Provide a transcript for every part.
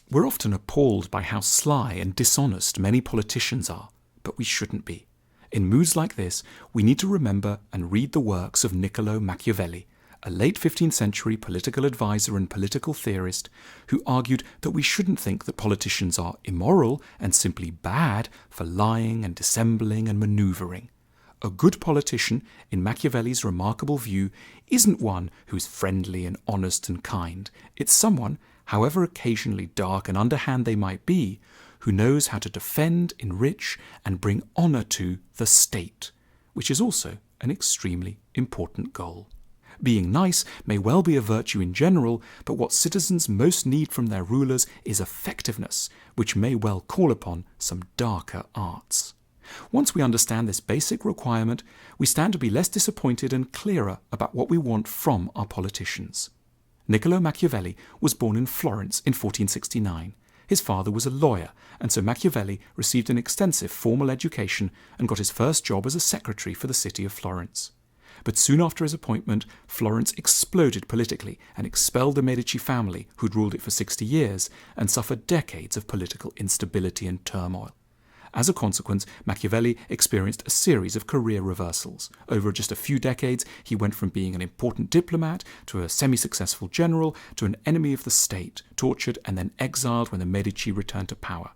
We're often appalled by how sly and dishonest many politicians are, but we shouldn't be. In moods like this, we need to remember and read the works of Niccolò Machiavelli, a late 15th century political advisor and political theorist who argued that we shouldn't think that politicians are immoral and simply bad for lying and dissembling and manoeuvring. A good politician, in Machiavelli's remarkable view, isn't one who's friendly and honest and kind. It's someone, however occasionally dark and underhand they might be, who knows how to defend, enrich, and bring honour to the state, which is also an extremely important goal. Being nice may well be a virtue in general, but what citizens most need from their rulers is effectiveness, which may well call upon some darker arts. Once we understand this basic requirement, we stand to be less disappointed and clearer about what we want from our politicians. Niccolò Machiavelli was born in Florence in 1469. His father was a lawyer, and so Machiavelli received an extensive formal education and got his first job as a secretary for the city of Florence. But soon after his appointment, Florence exploded politically and expelled the Medici family, who'd ruled it for 60 years, and suffered decades of political instability and turmoil. As a consequence, Machiavelli experienced a series of career reversals. Over just a few decades, he went from being an important diplomat to a semi-successful general to an enemy of the state, tortured and then exiled when the Medici returned to power.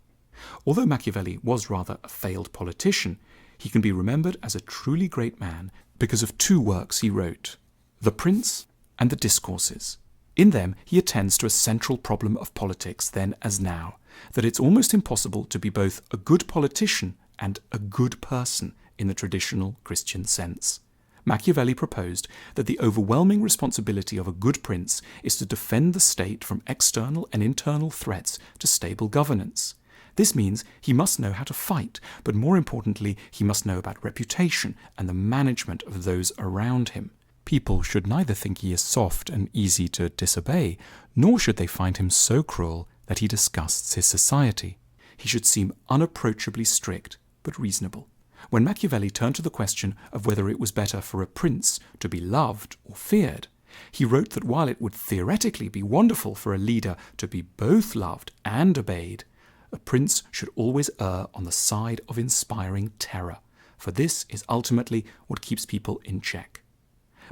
Although Machiavelli was rather a failed politician, he can be remembered as a truly great man because of two works he wrote, The Prince and the Discourses. In them, he attends to a central problem of politics then as now, that it's almost impossible to be both a good politician and a good person in the traditional Christian sense. Machiavelli proposed that the overwhelming responsibility of a good prince is to defend the state from external and internal threats to stable governance. This means he must know how to fight, but more importantly, he must know about reputation and the management of those around him. People should neither think he is soft and easy to disobey, nor should they find him so cruel that he disgusts his society. He should seem unapproachably strict, but reasonable. When Machiavelli turned to the question of whether it was better for a prince to be loved or feared, he wrote that while it would theoretically be wonderful for a leader to be both loved and obeyed, a prince should always err on the side of inspiring terror, for this is ultimately what keeps people in check.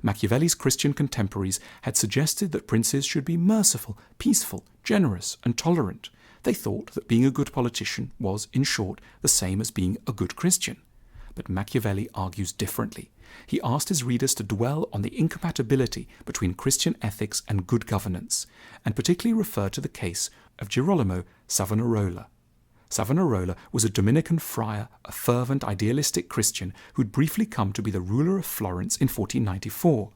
Machiavelli's Christian contemporaries had suggested that princes should be merciful, peaceful, generous, and tolerant. They thought that being a good politician was, in short, the same as being a good Christian. But Machiavelli argues differently. He asked his readers to dwell on the incompatibility between Christian ethics and good governance, and particularly referred to the case of Girolamo Savonarola. Savonarola was a Dominican friar, a fervent, idealistic Christian who'd briefly come to be the ruler of Florence in 1494.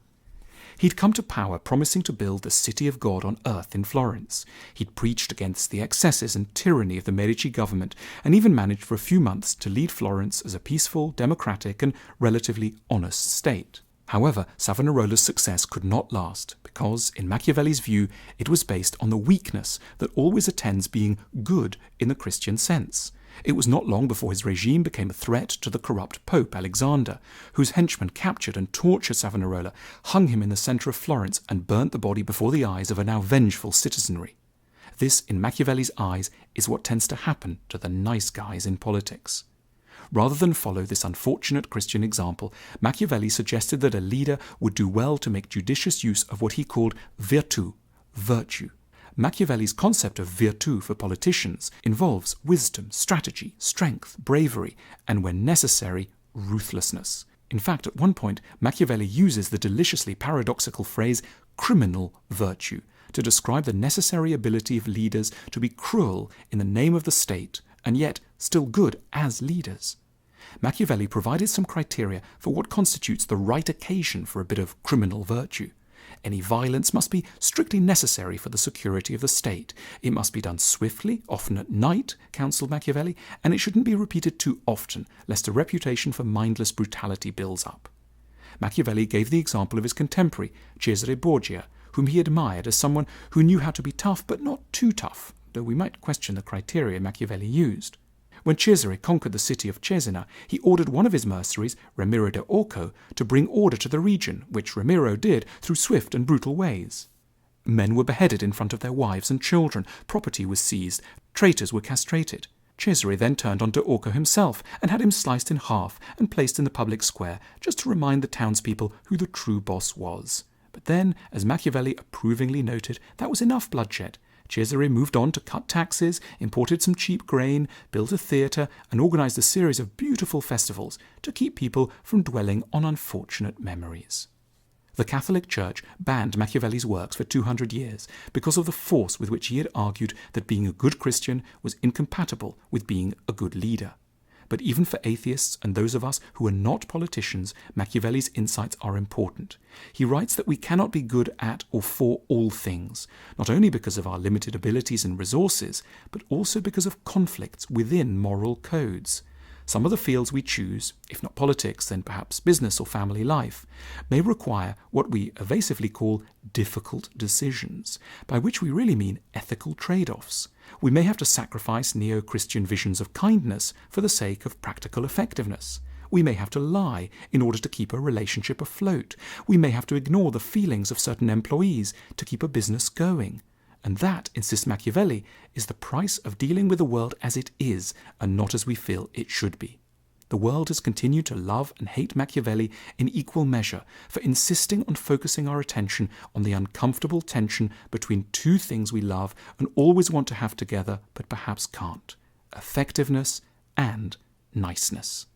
He'd come to power promising to build the city of God on earth in Florence. He'd preached against the excesses and tyranny of the Medici government, and even managed for a few months to lead Florence as a peaceful, democratic, and relatively honest state. However, Savonarola's success could not last, because, in Machiavelli's view, it was based on the weakness that always attends being good in the Christian sense. It was not long before his regime became a threat to the corrupt Pope Alexander, whose henchmen captured and tortured Savonarola, hung him in the centre of Florence, and burnt the body before the eyes of a now vengeful citizenry. This, in Machiavelli's eyes, is what tends to happen to the nice guys in politics. Rather than follow this unfortunate Christian example, Machiavelli suggested that a leader would do well to make judicious use of what he called virtù, virtue. Machiavelli's concept of virtù for politicians involves wisdom, strategy, strength, bravery, and when necessary, ruthlessness. In fact, at one point, Machiavelli uses the deliciously paradoxical phrase criminal virtue to describe the necessary ability of leaders to be cruel in the name of the state, and yet still good as leaders. Machiavelli provided some criteria for what constitutes the right occasion for a bit of criminal virtue. Any violence must be strictly necessary for the security of the state. It must be done swiftly, often at night, counselled Machiavelli, and it shouldn't be repeated too often, lest a reputation for mindless brutality builds up. Machiavelli gave the example of his contemporary, Cesare Borgia, whom he admired as someone who knew how to be tough but not too tough, though we might question the criteria Machiavelli used. When Cesare conquered the city of Cesena, he ordered one of his mercenaries, Ramiro de Orco, to bring order to the region, which Ramiro did through swift and brutal ways. Men were beheaded in front of their wives and children, property was seized, traitors were castrated. Cesare then turned on Orco himself and had him sliced in half and placed in the public square, just to remind the townspeople who the true boss was. But then, as Machiavelli approvingly noted, that was enough bloodshed. Cesare moved on to cut taxes, imported some cheap grain, built a theatre, and organised a series of beautiful festivals to keep people from dwelling on unfortunate memories. The Catholic Church banned Machiavelli's works for 200 years because of the force with which he had argued that being a good Christian was incompatible with being a good leader. But even for atheists and those of us who are not politicians, Machiavelli's insights are important. He writes that we cannot be good at or for all things, not only because of our limited abilities and resources, but also because of conflicts within moral codes. Some of the fields we choose, if not politics, then perhaps business or family life, may require what we evasively call difficult decisions, by which we really mean ethical trade-offs. We may have to sacrifice neo-Christian visions of kindness for the sake of practical effectiveness. We may have to lie in order to keep a relationship afloat. We may have to ignore the feelings of certain employees to keep a business going. And that, insists Machiavelli, is the price of dealing with the world as it is and not as we feel it should be. The world has continued to love and hate Machiavelli in equal measure for insisting on focusing our attention on the uncomfortable tension between two things we love and always want to have together but perhaps can't: effectiveness and niceness.